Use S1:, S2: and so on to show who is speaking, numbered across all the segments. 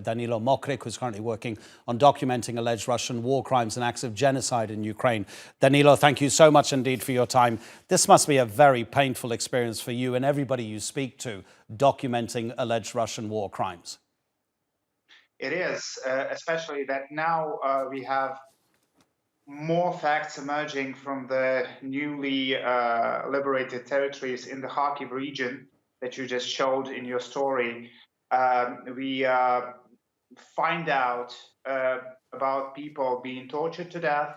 S1: Danylo Mokryk, who's currently working on documenting alleged Russian war crimes and acts of genocide in Ukraine. Danylo, thank you so much indeed for your time. This must be a very painful experience for you and everybody you speak to, documenting alleged Russian war crimes.
S2: It is, especially that now we have more facts emerging from the newly liberated territories in the Kharkiv region that you just showed in your story. We find out about people being tortured to death.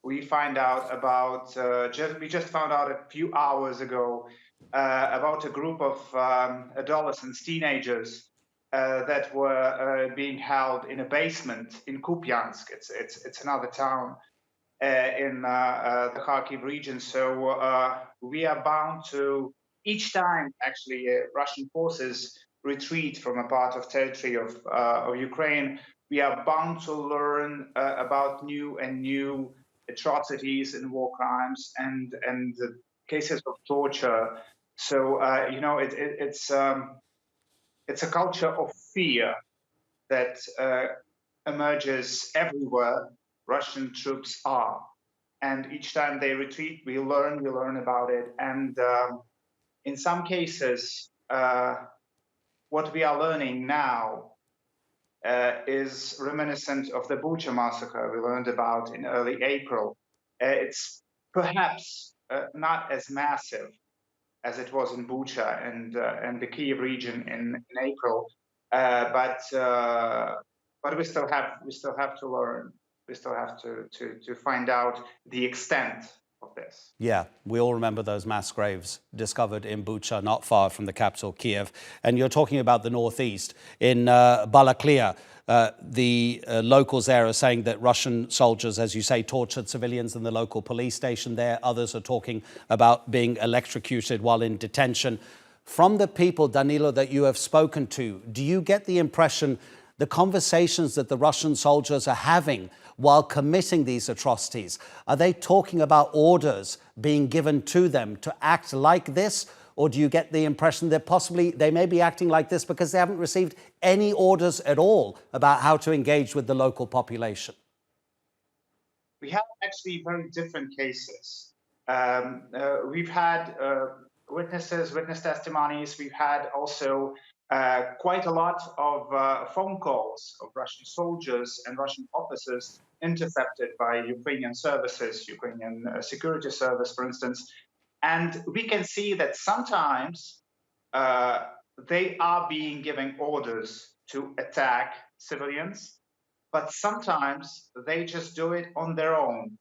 S2: We find out about, we just found out a few hours ago about a group of adolescents, teenagers, that were being held in a basement in Kupiansk. It's another town in the Kharkiv region. So we are bound to, each time actually Russian forces retreat from a part of territory of Ukraine, we are bound to learn about new atrocities and war crimes and the cases of torture. So you know, it's a culture of fear that emerges everywhere Russian troops are, and each time they retreat, we learn about it. And in some cases, what we are learning now is reminiscent of the Bucha massacre we learned about in early April. It's perhaps not as massive as it was in Bucha and the Kyiv region in April, but we still have to learn. We still have to find out the extent of this.
S1: Yeah, we all remember those mass graves discovered in Bucha, not far from the capital, Kiev. And you're talking about the northeast. In Balaklia, the locals there are saying that Russian soldiers, as you say, tortured civilians in the local police station there. Others are talking about being electrocuted while in detention. From the people, Danylo, that you have spoken to, do you get the impression the conversations that the Russian soldiers are having while committing these atrocities, are they talking about orders being given to them to act like this? Or do you get the impression that possibly they may be acting like this because they haven't received any orders at all about how to engage with the local population?
S2: We have actually very different cases. We've had witness testimonies. We've had also quite a lot of phone calls of Russian soldiers and Russian officers intercepted by Ukrainian services, Ukrainian security service, for instance. And we can see that sometimes they are being given orders to attack civilians, but sometimes they just do it on their own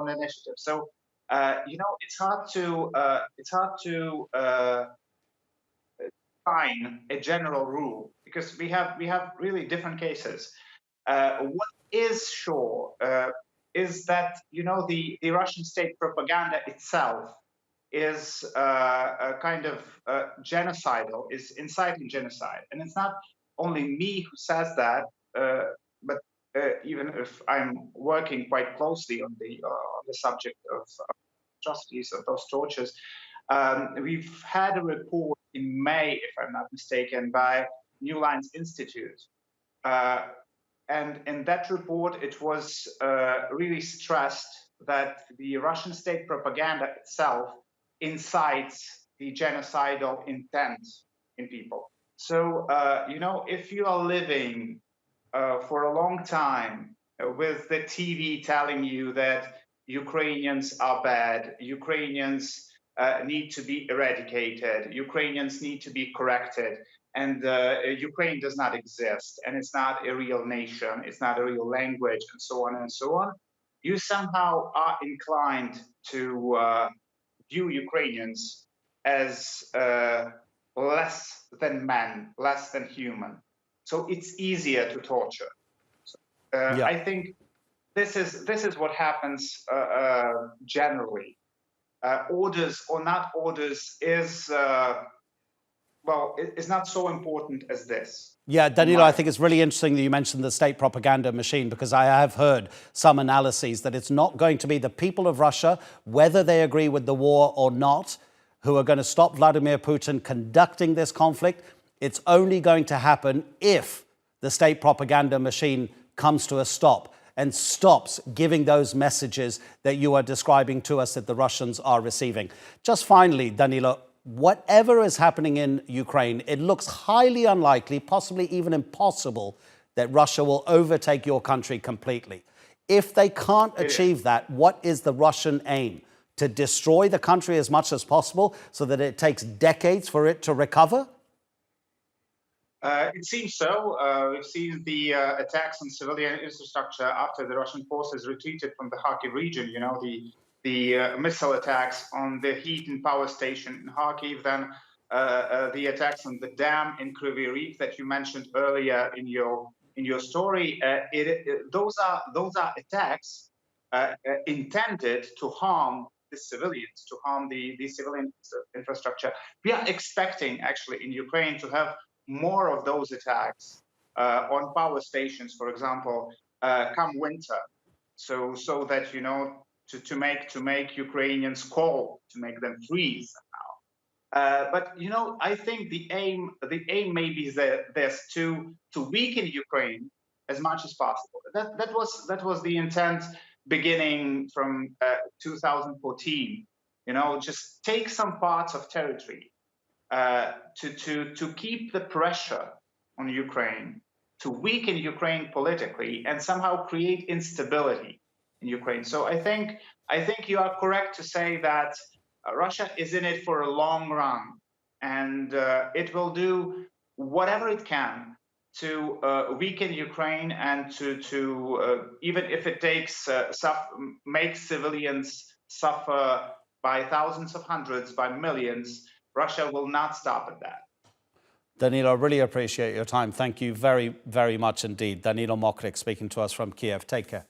S2: initiative. So you know, it's hard to find a general rule because we have really different cases. What is sure is that, you know, the Russian state propaganda itself is a kind of genocidal, is inciting genocide. And it's not only me who says that, but even if I'm working quite closely on the subject of atrocities, of those tortures, we've had a report in May, if I'm not mistaken, by New Lines Institute. And in that report, it was really stressed that the Russian state propaganda itself incites the genocidal intent in people. So, you know, if you are living for a long time with the TV telling you that Ukrainians are bad, Ukrainians need to be eradicated, Ukrainians need to be corrected, and Ukraine does not exist, and it's not a real nation, it's not a real language, and so on and so on, you somehow are inclined to view Ukrainians as less than man, less than human. So it's easier to torture. So, yeah. I think this is what happens generally. Orders or not orders is well, it's not so important as this.
S1: Yeah, Danylo, I think it's really interesting that you mentioned the state propaganda machine, because I have heard some analyses that it's not going to be the people of Russia, whether they agree with the war or not, who are going to stop Vladimir Putin conducting this conflict. It's only going to happen if the state propaganda machine comes to a stop and stops giving those messages that you are describing to us that the Russians are receiving. Just finally, Danylo, whatever is happening in Ukraine, it looks highly unlikely, possibly even impossible, that Russia will overtake your country completely. If they can't achieve that, what is the Russian aim? To destroy the country as much as possible so that it takes decades for it to recover?
S2: It seems so. We've seen the attacks on civilian infrastructure after the Russian forces retreated from the Kharkiv region. You know, the missile attacks on the heat and power station in Kharkiv, then the attacks on the dam in Kryvyi that you mentioned earlier in your story. Those are attacks intended to harm the civilians, to harm the civilian infrastructure. We are expecting, actually, in Ukraine to have more of those attacks on power stations, for example, come winter, so that, you know, to make Ukrainians cold, to make them freeze somehow. But, you know, I think the aim may be this, to weaken Ukraine as much as possible. That was the intent beginning from 2014. You know, just take some parts of territory. To keep the pressure on Ukraine, to weaken Ukraine politically, and somehow create instability in Ukraine. So I think you are correct to say that Russia is in it for a long run, and it will do whatever it can to weaken Ukraine and to even if it takes make civilians suffer by thousands of hundreds, by millions. Russia will not stop at that.
S1: Danylo, I really appreciate your time. Thank you very, very much indeed. Danylo Mokryk speaking to us from Kiev. Take care.